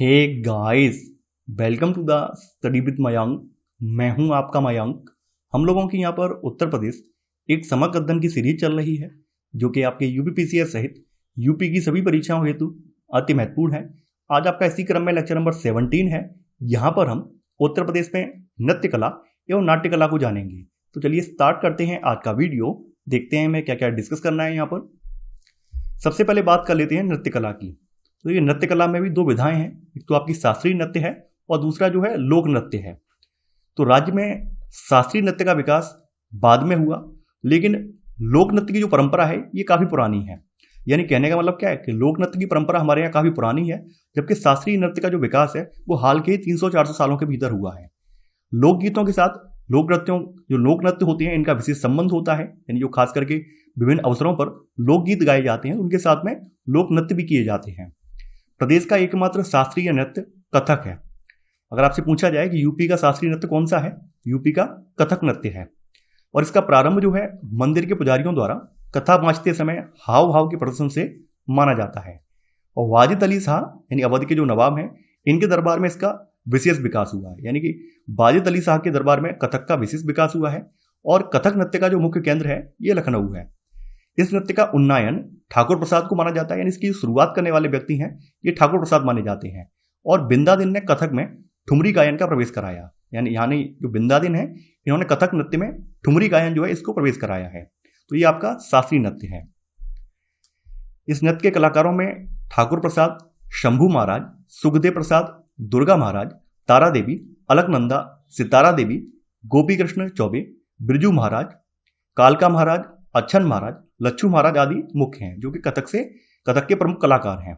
Hey guys, welcome to the study with Mayank. मैं हूं आपका मयंक। हम लोगों की यहाँ पर उत्तर प्रदेश एक समग्र अध्ययन की सीरीज चल रही है जो कि आपके यूपीपीसीएस सहित यूपी की सभी परीक्षाओं हेतु अति महत्वपूर्ण है। आज आपका इसी क्रम में लेक्चर नंबर 17 है। यहाँ पर हम उत्तर प्रदेश में नृत्य कला एवं नाट्य कला को जानेंगे। तो चलिए स्टार्ट करते हैं आज का वीडियो। देखते हैं मैं क्या क्या डिस्कस करना है। यहाँ पर सबसे पहले बात कर लेते हैं नृत्य कला की। तो ये नृत्य कला में भी दो विधाएं हैं, एक तो आपकी शास्त्रीय नृत्य है और दूसरा जो है लोक नृत्य है। तो राज्य में शास्त्रीय नृत्य का विकास बाद में हुआ, लेकिन लोक नृत्य की जो परंपरा है ये काफी पुरानी है। यानी कहने का मतलब क्या है कि लोक नृत्य की परंपरा हमारे यहाँ काफी पुरानी है, जबकि शास्त्रीय नृत्य का जो विकास है वो हाल के 300-400 सालों के भीतर हुआ है। लोकगीतों के साथ लोक नृत्य होते हैं इनका विशेष संबंध होता है। यानी जो खास करके विभिन्न अवसरों पर लोकगीत गाए जाते हैं उनके साथ में लोक नृत्य भी किए जाते हैं। प्रदेश का एकमात्र शास्त्रीय नृत्य कथक है। अगर आपसे पूछा जाए कि यूपी का शास्त्रीय नृत्य कौन सा है, यूपी का कथक नृत्य है। और इसका प्रारंभ जो है मंदिर के पुजारियों द्वारा कथा बाँचते समय हाव भाव के प्रदर्शन से माना जाता है। और वाजिद अली शाह यानी अवध के जो नवाब हैं इनके दरबार में इसका विशेष विकास हुआ है। यानी कि वाजिद अली शाह के दरबार में कथक का विशेष विकास हुआ है। और कथक नृत्य का जो मुख्य केंद्र है ये लखनऊ है। इस नृत्य का उन्नयन ठाकुर प्रसाद को माना जाता है। यानी इसकी शुरुआत करने वाले व्यक्ति हैं ये ठाकुर प्रसाद माने जाते हैं। और बिंदादिन ने कथक में ठुमरी गायन का प्रवेश कराया। यानी जो बिंदादिन है इन्होंने कथक नृत्य में ठुमरी गायन जो है इसको प्रवेश कराया है। तो ये आपका शास्त्रीय नृत्य है। इस नृत्य के कलाकारों में ठाकुर प्रसाद, शंभू महाराज, सुखदेव प्रसाद, दुर्गा महाराज, तारा देवी, अलकनंदा, सितारा देवी, गोपी कृष्ण चौबे, बिरजू महाराज, कालका महाराज, अच्छन महाराज, लच्छू महाराज आदि मुख्य हैं जो कि कथक के प्रमुख कलाकार हैं।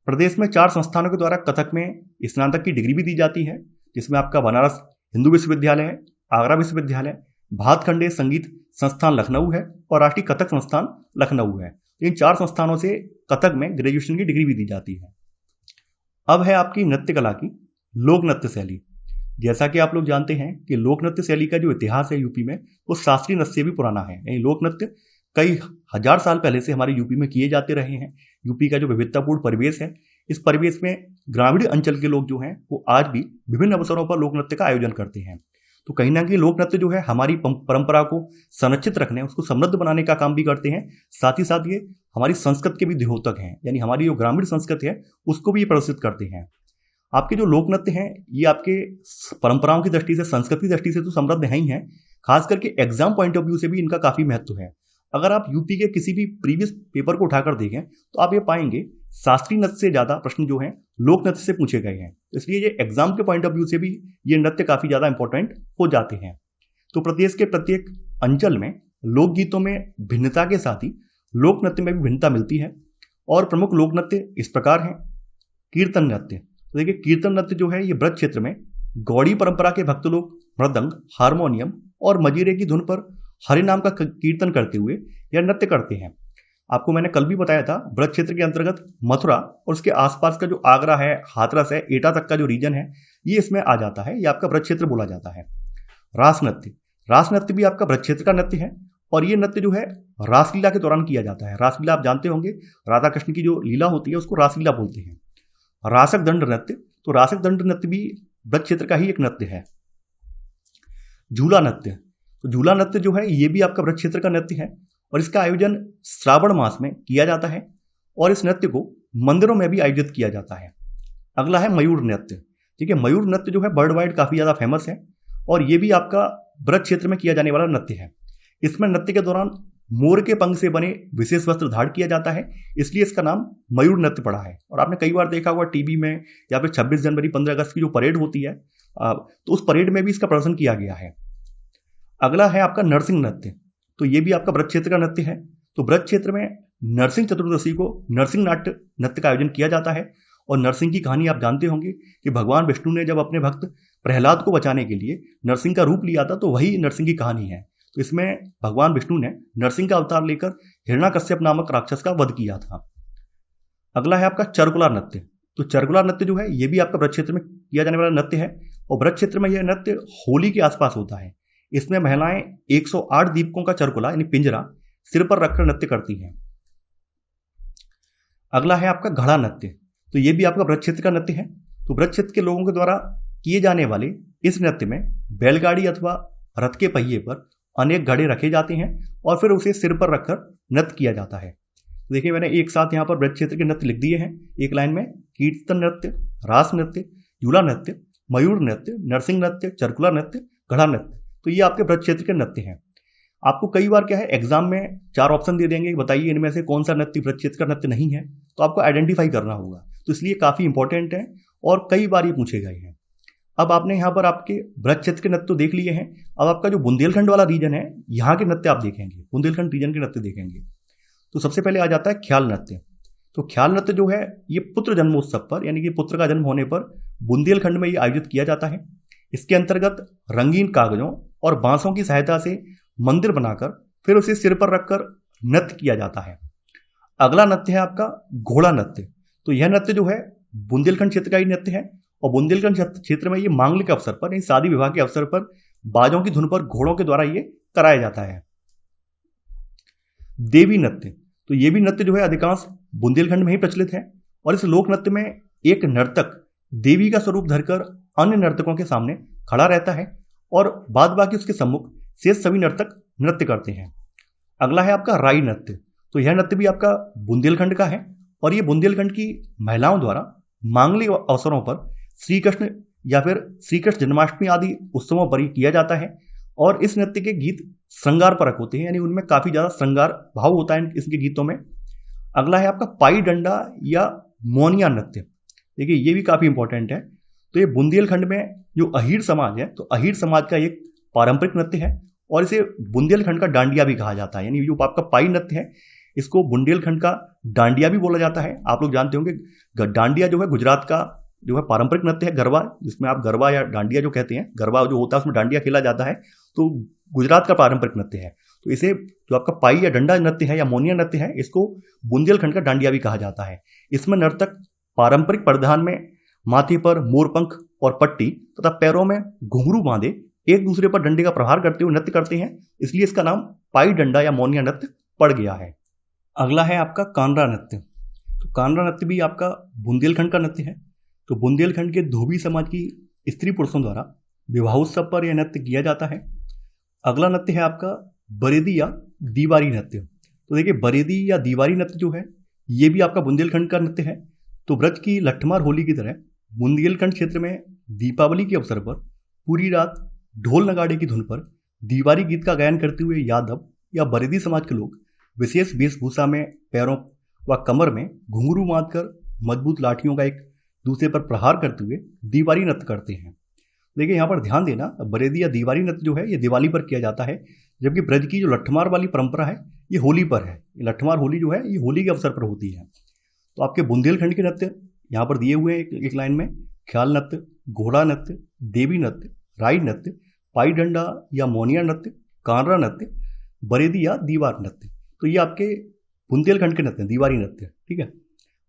प्रदेश में 4 संस्थानों के द्वारा कथक में स्नातक की डिग्री भी दी जाती है, जिसमें आपका बनारस हिंदू विश्वविद्यालय है, आगरा विश्वविद्यालय, भातखंडे संगीत संस्थान लखनऊ है और राष्ट्रीय कथक संस्थान लखनऊ है। इन 4 संस्थानों से कथक में ग्रेजुएशन की डिग्री भी दी जाती है। अब है आपकी नृत्य कला की लोक नृत्य शैली। जैसा कि आप लोग जानते हैं कि लोक नृत्य शैली का जो इतिहास है यूपी में वो शास्त्रीय नृत्य से भी पुराना है। यानी लोक नृत्य कई हजार साल पहले से हमारे यूपी में किए जाते रहे हैं। यूपी का जो विविधतापूर्ण परिवेश है, इस परिवेश में ग्रामीण अंचल के लोग जो हैं वो आज भी विभिन्न अवसरों पर लोक नृत्य का आयोजन करते हैं। तो कहीं ना कहीं लोक नृत्य जो है हमारी परंपरा को संरक्षित रखने, उसको समृद्ध बनाने का काम भी करते हैं। साथ ही साथ ये हमारी संस्कृति के भी द्योतक हैं। यानी हमारी जो ग्रामीण संस्कृति है उसको भी प्रदर्शित करते हैं। आपके जो लोक नृत्य हैं ये आपके परंपराओं की दृष्टि से, संस्कृति दृष्टि से तो समृद्ध है ही हैं, खास करके एग्जाम पॉइंट ऑफ व्यू से भी इनका काफी महत्व है। अगर आप यूपी के किसी भी प्रीवियस पेपर को उठाकर देखें तो आप ये पाएंगे शास्त्रीय नृत्य से ज्यादा प्रश्न जो हैं लोक नृत्य से पूछे गए हैं। इसलिए ये एग्जाम के पॉइंट ऑफ व्यू से भी ये नृत्य काफी ज्यादा इंपॉर्टेंट हो जाते हैं। तो प्रदेश के प्रत्येक अंचल में लोकगीतों में भिन्नता के साथ ही लोक नृत्य में भी भिन्नता मिलती है। और प्रमुख लोक नृत्य इस प्रकार हैं। कीर्तन नृत्य, तो देखिए कीर्तन नृत्य जो है ये ब्रज क्षेत्र में गौड़ी परंपरा के भक्त लोग मृदंग, हारमोनियम और मजीरे की धुन पर हरि नाम का कीर्तन करते हुए यह नृत्य करते हैं। आपको मैंने कल भी बताया था ब्रज क्षेत्र के अंतर्गत मथुरा और उसके आसपास का जो आगरा है, हाथरस है, एटा तक का जो रीजन है ये इसमें आ जाता है। ये आपका ब्रज क्षेत्र बोला जाता है। रास नृत्य भी आपका ब्रज क्षेत्र का नृत्य है। और ये नृत्य जो है रासलीला के दौरान किया जाता है। रासलीला आप जानते होंगे, राधा कृष्ण की जो लीला होती है उसको रासलीला बोलते हैं। रासक दंड नृत्य, तो रासक दंड नृत्य भी ब्रज क्षेत्र का ही एक नृत्य है। झूला नृत्य, तो झूला नृत्य जो है ये भी आपका ब्रज क्षेत्र का नृत्य है और इसका आयोजन श्रावण मास में किया जाता है और इस नृत्य को मंदिरों में भी आयोजित किया जाता है। अगला है मयूर नृत्य। ठीक है, मयूर नृत्य जो है वर्ल्ड वाइड काफी ज्यादा फेमस है और ये भी आपका ब्रज क्षेत्र में किया जाने वाला नृत्य है। इसमें नृत्य के दौरान मोर के पंख से बने विशेष वस्त्र धारण किया जाता है, इसलिए इसका नाम मयूर नृत्य पड़ा है। और आपने कई बार देखा होगा टीवी में या फिर 26 जनवरी 15 अगस्त की जो परेड होती है तो उस परेड में भी इसका प्रदर्शन किया गया है। अगला है आपका नरसिंह नृत्य, तो ये भी आपका ब्रज क्षेत्र का नृत्य है। तो ब्रज क्षेत्र में नरसिंह चतुर्दशी को नरसिंह नाट्य नृत्य का आयोजन किया जाता है। और नरसिंह की कहानी आप जानते होंगे कि भगवान विष्णु ने जब अपने भक्त प्रहलाद को बचाने के लिए नरसिंह का रूप लिया था, तो वही नरसिंह की कहानी है। तो इसमें भगवान विष्णु ने नरसिंह का अवतार लेकर हिरण्याकश्यप नामक राक्षस का वध किया था। अगला है आपका चरकुला नृत्य। तो चरकुला नृत्य जो है ये भी आपका ब्रज क्षेत्र में किया जाने वाला नृत्य है और ब्रज क्षेत्र में यह नृत्य होली के आसपास होता है। इसमें महिलाएं 108 दीपकों का चरकुला यानी पिंजरा सिर पर रखकर नृत्य करती हैं। अगला है आपका घड़ा नृत्य। तो ये भी आपका ब्रज क्षेत्र का नृत्य है। तो ब्रज क्षेत्र के लोगों के द्वारा किए जाने वाले इस नृत्य में बैलगाड़ी अथवा रथ के पहिए पर अनेक घड़े रखे जाते हैं और फिर उसे सिर पर रखकर नृत्य किया जाता है। तो देखिए मैंने एक साथ यहाँ पर ब्रज क्षेत्र के नृत्य लिख दिए हैं एक लाइन में। कीर्तन नृत्य, रास नृत्य, झूला नृत्य, मयूर नृत्य, नरसिंह नृत्य, चरकुला नृत्य, घड़ा नृत्य। तो ये आपके ब्रज क्षेत्र के नृत्य हैं। आपको कई बार क्या है एग्जाम में 4 ऑप्शन दे देंगे, बताइए इनमें से कौन सा नृत्य ब्रज क्षेत्र का नृत्य नहीं है, तो आपको आइडेंटिफाई करना होगा। तो इसलिए काफ़ी इंपॉर्टेंट है और कई बार ये पूछे गए हैं। अब आपने यहाँ पर आपके ब्रज क्षेत्र के नृत्य तो देख लिए हैं। अब आपका जो बुंदेलखंड वाला रीजन है, यहाँ के नृत्य आप देखेंगे, बुंदेलखंड रीजन के नृत्य देखेंगे। तो सबसे पहले आ जाता है ख्याल नृत्य। तो ख्याल नृत्य जो है ये पुत्र जन्मोत्सव पर, यानी कि पुत्र का जन्म होने पर बुंदेलखंड में ये आयोजित किया जाता है। इसके अंतर्गत रंगीन कागजों और बांसों की सहायता से मंदिर बनाकर फिर उसे सिर पर रखकर नृत्य किया जाता है। अगला नृत्य है आपका घोड़ा नृत्य। तो यह नृत्य जो है बुंदेलखंड क्षेत्र का ही नृत्य है और बुंदेलखंड क्षेत्र में ये मांगलिक अवसर पर, यानी शादी विवाह के अवसर पर बाजों की धुन पर घोड़ों के द्वारा ये कराया जाता है। देवी नृत्य। तो ये भी नृत्य जो है अधिकांश बुंदेलखंड में ही प्रचलित है और इस लोक नृत्य में एक नर्तक देवी का स्वरूप धरकर अन्य नर्तकों के सामने खड़ा रहता है और बाद बाकी उसके सम्मुख शेष सभी नर्तक नृत्य करते हैं। अगला है आपका राई नृत्य। तो यह नृत्य भी आपका बुंदेलखंड का है और ये बुंदेलखंड की महिलाओं द्वारा मांगलिक अवसरों पर श्री कृष्ण या फिर श्री कृष्ण जन्माष्टमी आदि उत्सवों पर ही किया जाता है और इस नृत्य के गीत श्रृंगार परक होते हैं, यानी उनमें काफी ज्यादा श्रृंगार भाव होता है इसके गीतों में। अगला है आपका पाई डंडा या मोनिया नृत्य। देखिए ये भी काफी इंपॉर्टेंट है। तो ये बुंदेलखंड में जो अहीर समाज है, तो अहीर समाज का एक पारंपरिक नृत्य है और इसे बुंदेलखंड का डांडिया भी कहा जाता है। यानी जो आपका पाई नृत्य है इसको बुंदेलखंड का डांडिया भी बोला जाता है। आप लोग जानते होंगे डांडिया जो है गुजरात का जो है पारंपरिक नृत्य है, गरबा, जिसमें आप गरबा या डांडिया जो कहते हैं, गरबा जो होता है उसमें डांडिया खेला जाता है, तो गुजरात का पारंपरिक नृत्य है। तो इसे जो आपका पाई या डंडा नृत्य है या मोनिया नृत्य है, इसको बुंदेलखंड का डांडिया भी कहा जाता है। इसमें नर्तक पारंपरिक परिधान में माथे पर मोरपंख और पट्टी तथा पैरों में घुंघरू बांधे एक दूसरे पर डंडे का प्रहार करते हुए नृत्य करते हैं, इसलिए इसका नाम पाई डंडा या मोनिया नृत्य पड़ गया है। अगला है आपका कानरा नृत्य। तो कानरा नृत्य भी आपका बुंदेलखंड का नृत्य है। तो बुंदेलखंड के धोबी समाज की स्त्री पुरुषों द्वारा विवाहोत्सव पर यह नृत्य किया जाता है। अगला नृत्य है आपका बरेदी या दीवारी नृत्य। तो देखिए बरेदी या दीवारी नृत्य जो है ये भी आपका बुंदेलखंड का नृत्य है। तो ब्रज की लट्ठमार होली की तरह बुंदेलखंड क्षेत्र में दीपावली के अवसर पर पूरी रात ढोल नगाड़े की धुन पर दीवारी गीत का गायन करते हुए यादव या बरेदी समाज के लोग विशेष वेशभूषा में पैरों व कमर में घुंघरू बांधकर मजबूत लाठियों का एक दूसरे पर प्रहार करते हुए दीवारी नृत्य करते हैं। देखिए यहाँ पर ध्यान देना, बरेदी या दीवारी नृत्य जो है ये दिवाली पर किया जाता है, जबकि ब्रज की जो लट्ठमार वाली परंपरा है ये होली पर है। लट्ठमार होली जो है ये होली के अवसर पर होती है। तो आपके बुंदेलखंड के नृत्य यहाँ पर दिए हुए हैं एक लाइन में। ख्याल नृत्य, घोड़ा नृत्य, देवी नृत्य, राई नृत्य, पाई डंडा या मोनिया नृत्य, कानरा नृत्य, बरेदी या दीवार नृत्य। तो ये आपके बुंदेलखंड के नृत्य, दीवारी नृत्य, ठीक है।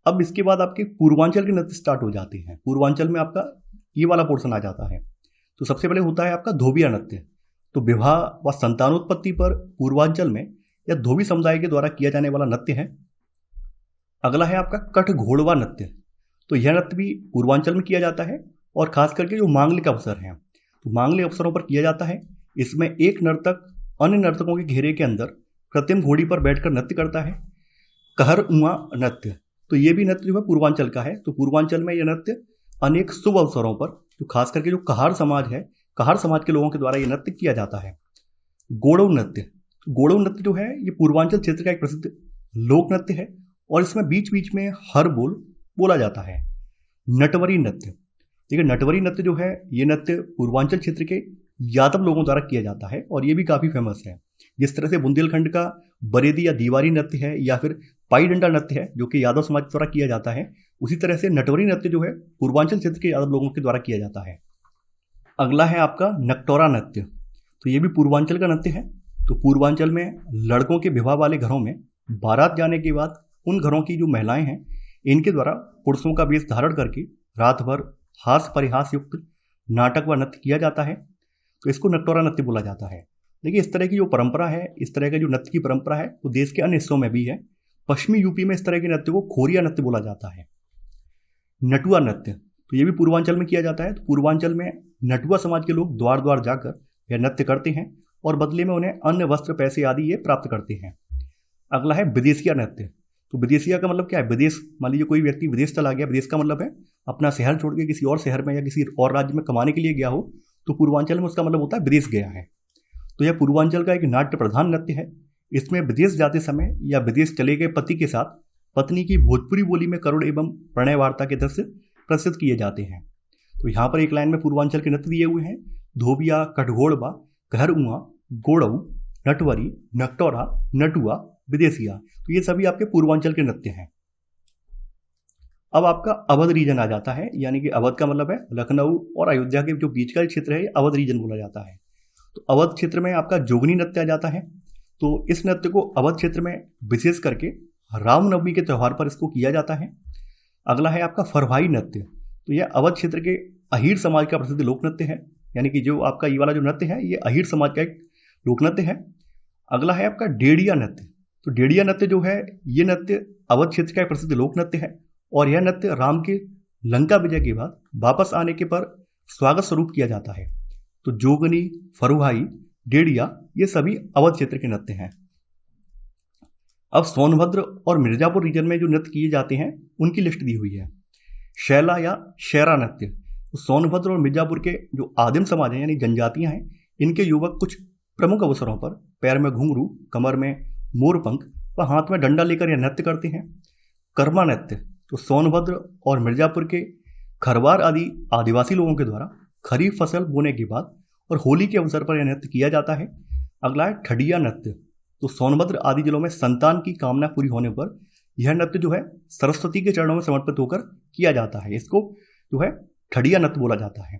अब इसके बाद आपके पूर्वांचल के नृत्य स्टार्ट हो जाते हैं। पूर्वांचल में आपका ये वाला पोर्शन आ जाता है। तो सबसे पहले होता है आपका धोबिया नृत्य। तो विवाह व संतानोत्पत्ति पर पूर्वांचल में या धोबी समुदाय के द्वारा किया जाने वाला नृत्य है। अगला है आपका कठ घोड़वा नृत्य। तो यह नृत्य भी पूर्वांचल में किया जाता है और खास करके जो मांगलिक अवसर हैं, तो मांगलिक अवसरों पर किया जाता है। इसमें एक नर्तक अन्य नर्तकों के घेरे के अंदर कृत्रिम घोड़ी पर बैठकर नृत्य करता है। कहर उआ नृत्य। तो ये भी नृत्य जो है पूर्वांचल का है। तो पूर्वांचल में यह नृत्य अनेक शुभ अवसरों पर, जो खास करके जो कहार समाज है, कहार समाज के लोगों के द्वारा यह नृत्य किया जाता है। गोड़व नृत्य। गोड़व नृत्य जो है ये पूर्वांचल क्षेत्र का एक प्रसिद्ध लोक नृत्य है और इसमें बीच बीच में हर बोल बोला जाता है। नटवरी नृत्य। देखिए नटवरी नृत्य जो है ये नृत्य पूर्वांचल क्षेत्र के यादव लोगों द्वारा किया जाता है और ये भी काफ़ी फेमस है। जिस तरह से बुंदेलखंड का बरेदी या दीवारी नृत्य है या फिर पाई डंडा नृत्य है जो कि यादव समाज द्वारा किया जाता है, उसी तरह से नटवरी नृत्य जो है पूर्वांचल क्षेत्र के यादव लोगों के द्वारा किया जाता है। अगला है आपका नकटोरा नृत्य। तो ये भी पूर्वांचल का नृत्य है। तो पूर्वांचल में लड़कों के विवाह वाले घरों में बारात जाने के बाद उन घरों की जो महिलाएं हैं इनके द्वारा पुरुषों का वेश धारण करके रात भर हास्य परिहास युक्त नाटक व नृत्य किया जाता है। तो इसको नकटोरा नृत्य बोला जाता है। देखिए इस तरह की जो परंपरा है, इस तरह का जो नृत्य की परंपरा है वो देश के अन्य हिस्सों में भी है। पश्चिमी यूपी में इस तरह के नृत्य को खोरिया नृत्य बोला जाता है। नटुआ नृत्य, तो ये भी पूर्वांचल में किया जाता है। तो पूर्वांचल में नटुआ समाज के लोग द्वार द्वार जाकर यह नृत्य करते हैं और बदले में उन्हें अन्न, वस्त्र, पैसे आदि ये प्राप्त करते हैं। अगला है विदेशिया नृत्य। तो विदेशिया का मतलब क्या है? विदेश, मान लीजिए कोई व्यक्ति विदेश चला गया, विदेश का मतलब है अपना शहर छोड़ के किसी और शहर में या किसी और राज्य में कमाने के लिए गया हो, तो पूर्वांचल में उसका मतलब होता है विदेश गया है। तो यह पूर्वांचल का एक नाट्य प्रधान नृत्य है। इसमें विदेश जाते समय या विदेश चले गए पति के साथ पत्नी की भोजपुरी बोली में करुण एवं प्रणय वार्ता के दृश्य प्रस्तुत किए जाते हैं। तो यहाँ पर एक लाइन में पूर्वांचल के नृत्य दिए हुए हैं: धोबिया, कटघोड़बा, कहरुआ, गोड़ऊ, नटवरी, नकटोरा, नटुआ, विदेशिया। तो ये सभी आपके पूर्वांचल के नृत्य हैं। अब आपका अवध रीजन आ जाता है, यानी कि अवध का मतलब है लखनऊ और अयोध्या के जो बीच का क्षेत्र है, ये अवध रीजन बोला जाता है। तो अवध क्षेत्र में आपका जोगनी नृत्य आ जाता है। तो इस नृत्य को अवध क्षेत्र में विशेष करके रामनवमी के त्यौहार पर इसको किया जाता है। अगला है आपका फरवाई नृत्य। तो यह अवध क्षेत्र के अहीर समाज का प्रसिद्ध लोक नृत्य है, यानी कि जो आपका ये वाला जो नृत्य है ये अहीर समाज का एक लोक नृत्य है। अगला है आपका डेढ़िया नृत्य। तो डेढ़िया नृत्य जो है ये नृत्य अवध क्षेत्र का एक प्रसिद्ध लोक नृत्य है और यह नृत्य राम के लंका विजय के बाद वापस आने के पर स्वागत स्वरूप किया जाता है। तो जोगनी, फरुहाई, डेढ़िया ये सभी अवध क्षेत्र के नृत्य हैं। अब सोनभद्र और मिर्जापुर रीजन में जो नृत्य किए जाते हैं उनकी लिस्ट दी हुई है। शैला या शेरा नृत्य। तो सोनभद्र और मिर्जापुर के जो आदिम समाज हैं यानी जनजातियां हैं, इनके युवक कुछ प्रमुख अवसरों पर पैर में घुंघरू, कमर में मोरपंख व हाथ में डंडा लेकर यह नृत्य करते हैं। कर्मा नृत्य। तो सोनभद्र और मिर्जापुर के खरवार आदि आदिवासी लोगों के द्वारा खरीफ फसल बोने के बाद और होली के अवसर पर यह नृत्य किया जाता है। अगला है ठडिया नृत्य। तो सोनभद्र आदि जिलों में संतान की कामना पूरी होने पर यह नृत्य जो है सरस्वती के चरणों में समर्पित होकर किया जाता है। इसको जो है ठडिया नृत्य बोला जाता है।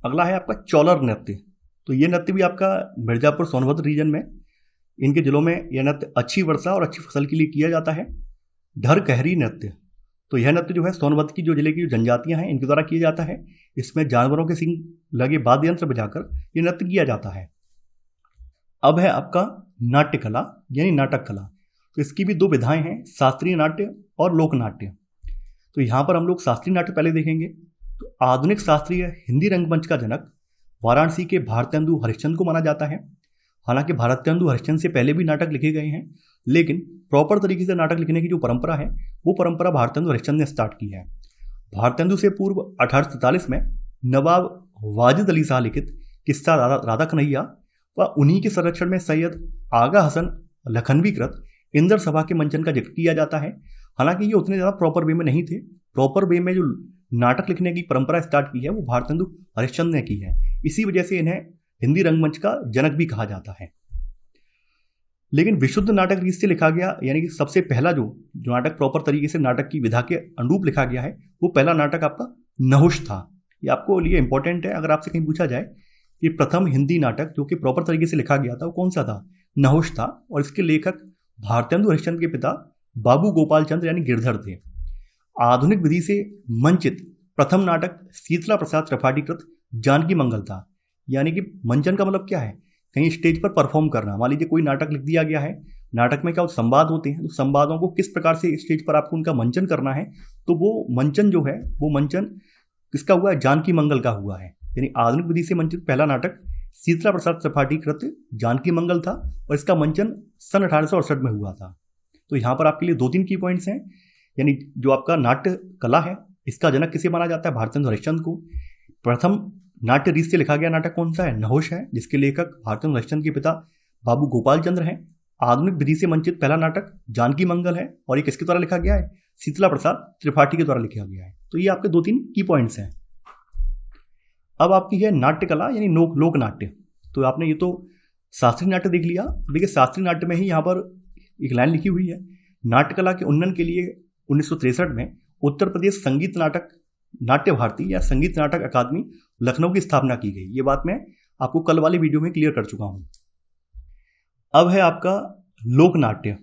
अगला है आपका चौलर नृत्य। तो यह नृत्य भी आपका मिर्जापुर सोनभद्र रीजन में इनके जिलों में यह नृत्य अच्छी वर्षा और अच्छी फसल के लिए किया जाता है। ढरकहरी नृत्य। तो यह नृत्य जो है सोनभद्र की जो जिले की जो जनजातियां हैं इनके द्वारा किया जाता है। इसमें जानवरों के सींग लगे वाद्य यंत्र बजाकर यह नृत्य किया जाता है। अब है आपका नाट्य कला यानी नाटक कला। तो इसकी भी दो विधाएं हैं, शास्त्रीय नाट्य और लोक नाट्य। तो यहाँ पर हम लोग शास्त्रीय नाट्य पहले देखेंगे। तो आधुनिक शास्त्रीय हिंदी रंगमंच का जनक वाराणसी के भारतेंदु हरिश्चंद्र को माना जाता है। हालांकि भारतेंदु हरिश्चंद्र से पहले भी नाटक लिखे गए हैं, लेकिन प्रॉपर तरीके से नाटक लिखने की जो परंपरा है वो परंपरा भारतेंदु हरिश्चंद्र ने स्टार्ट की है। भारतेंदु से पूर्व 1843 में नवाब वाजिद अली शाह लिखित किस्सा राधा कन्हैया व उन्हीं के संरक्षण में सैयद आगा हसन लखनवी कृत इंदर सभा के मंचन का जिक्र किया जाता है। हालांकि ये उतने ज़्यादा प्रॉपर वे में नहीं थे। प्रॉपर वे में जो नाटक लिखने की परंपरा स्टार्ट की है वो भारतेंदु हरिश्चंद्र ने की है। इसी वजह से इन्हें हिंदी रंगमंच का जनक भी कहा जाता है। लेकिन विशुद्ध नाटक रीत से लिखा गया, यानी कि सबसे पहला जो नाटक प्रॉपर तरीके से नाटक की विधा के अनुरूप लिखा गया है वो पहला नाटक आपका नहुष था। ये आपको लिए इंपॉर्टेंट है, अगर आपसे कहीं पूछा जाए कि प्रथम हिंदी नाटक जो कि प्रॉपर तरीके से लिखा गया था वो कौन सा था, नहुष था। और इसके लेखक भारतेंदु हरिश्चंद्र के पिता बाबू गोपाल चंद्र यानी गिरधर थे। आधुनिक विधि से मंचित प्रथम नाटक शीतला प्रसाद त्रिपाठी कृत जानकी मंगल था। यानी कि मंचन का मतलब क्या है, कहीं स्टेज पर परफॉर्म करना। मान लीजिए कोई नाटक लिख दिया गया है, नाटक में क्या संवाद होते हैं, तो संवादों को किस प्रकार से स्टेज पर आपको उनका मंचन करना है, तो वो मंचन जो है वो मंचन किसका हुआ है, जानकी मंगल का हुआ है। यानी आधुनिक विधि से मंचित पहला नाटक शीतला प्रसाद त्रिपाठी कृत जानकी मंगल था और इसका मंचन सन 1868 में हुआ था। तो यहाँ पर आपके लिए 2-3 की पॉइंट्स हैं। यानी जो आपका नाट्य कला है इसका जनक किसे माना जाता है, भारतेंदु हरिश्चंद्र को। प्रथम नाट्य रीत से लिखा गया नाटक कौन सा है, नहुष है, जिसके लेखक भारतेंदु हरिश्चंद्र के पिता बाबू गोपाल चंद्र हैं। आधुनिक विधि से मंचित पहला नाटक जानकी मंगल है और ये किसके द्वारा लिखा गया है, शीतला प्रसाद त्रिपाठी के द्वारा लिखा गया है। तो ये आपके 2-3 की पॉइंट्स हैं। अब आपकी है नाट्य कला यानी लोक नाट्य। तो आपने ये तो शास्त्रीय नाट्य देख लिया। देखिए शास्त्रीय नाट्य में ही यहाँ पर एक लाइन लिखी हुई है, नाट्य कला के उन्नयन के लिए 1963 में उत्तर प्रदेश संगीत नाटक नाट्य भारती या संगीत नाटक अकादमी लखनऊ की स्थापना की गई। ये बात मैं आपको कल वाले वीडियो में क्लियर कर चुका हूँ। अब है आपका लोक नाट्य।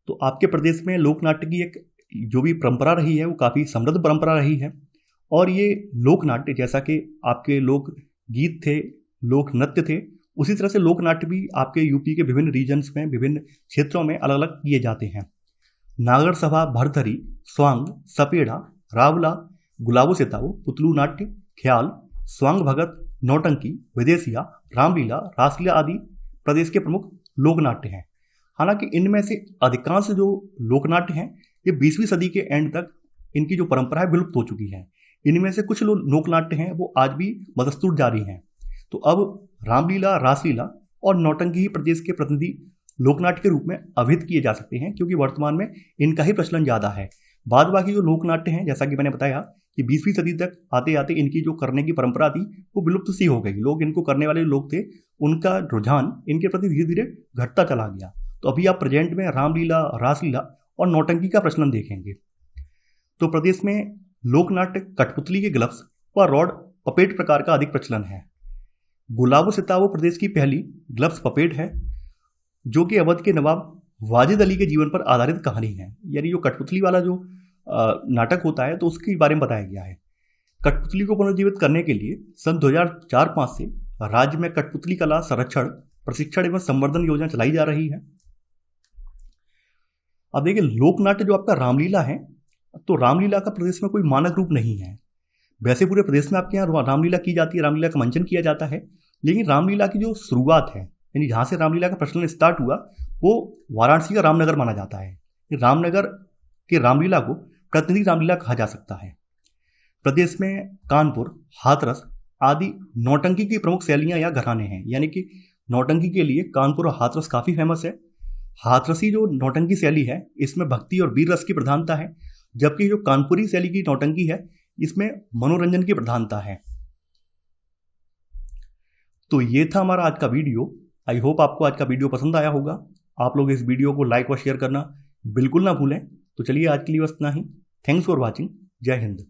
तो आपके प्रदेश में लोक नाट्य की एक जो भी परंपरा रही है वो काफ़ी समृद्ध परंपरा रही है। और ये लोक नाट्य जैसा कि आपके लोक गीत थे, लोक नृत्य थे, उसी तरह से लोक नाट्य भी आपके यूपी के विभिन्न रीजन्स में, विभिन्न क्षेत्रों में अलग अलग किए जाते हैं। नागर सभा, भरथरी, स्वांग, सपेड़ा, रावला, गुलाबो सिताओ, पुतलू नाट्य, ख्याल, स्वांग भगत, नौटंकी, विदेशिया, रामलीला, रासलीला आदि प्रदेश के प्रमुख लोक नाट्य हैं। हालांकि इनमें से अधिकांश जो लोकनाट्य हैं ये 20वीं सदी के एंड तक इनकी जो परंपरा है विलुप्त हो चुकी है। इनमें से कुछ लोकनाट्य हैं वो आज भी बदस्तूर जारी हैं। तो अब रामलीला, रासलीला और नौटंकी ही प्रदेश के प्रतिनिधि लोकनाट्य के रूप में अभिहित किए जा सकते हैं, क्योंकि वर्तमान में इनका ही प्रचलन ज़्यादा है। बाद बाकी जो लोकनाट्य हैं, जैसा कि मैंने बताया कि 20वीं सदी तक आते आते इनकी जो करने की परंपरा थी वो विलुप्त सी हो गई। लोग इनको करने वाले लोग थे, उनका रुझान इनके प्रति धीरे धीरे घटता चला गया। तो अभी आप प्रेजेंट में रामलीला, रासलीला और नौटंकी का प्रचलन देखेंगे। तो प्रदेश में लोकनाट्य कठपुतली के ग्लव्स व रॉड पपेट प्रकार का अधिक प्रचलन है। गुलाबो सिताओ प्रदेश की पहली ग्लव्स पपेट है, जो कि अवध के नवाब वाजिद अली के जीवन पर आधारित कहानी है। यानी जो कठपुतली वाला जो नाटक होता है तो उसके बारे में बताया गया है। कठपुतली को पुनर्जीवित करने के लिए सन 2004-05 से राज्य में कठपुतली कला संरक्षण, प्रशिक्षण एवं संवर्धन योजना चलाई जा रही है। अब देखिए, लोकनाट्य जो आपका रामलीला है, तो रामलीला का प्रदेश में कोई मानक रूप नहीं है। वैसे पूरे प्रदेश में आपके यहाँ रामलीला की जाती है, रामलीला का मंचन किया जाता है, लेकिन रामलीला की जो शुरुआत है, यानी जहाँ से रामलीला का प्रचलन स्टार्ट हुआ, वो वाराणसी का रामनगर माना जाता है। रामनगर के रामलीला को प्रतिनिधि रामलीला कहा जा सकता है। प्रदेश में कानपुर, हाथरस आदि नौटंकी की प्रमुख शैलियाँ या घराने हैं। यानी कि नौटंकी के लिए कानपुर और हाथरस काफ़ी फेमस है। हाथरसी जो नौटंकी शैली है इसमें भक्ति और वीर रस की प्रधानता है, जबकि जो कानपुरी शैली की नौटंकी है इसमें मनोरंजन की प्रधानता है। तो ये था हमारा आज का वीडियो। आई होप आपको आज का वीडियो पसंद आया होगा। आप लोग इस वीडियो को लाइक और शेयर करना बिल्कुल ना भूलें। तो चलिए आज के लिए बस इतना ही। Thanks for watching. जय हिंद।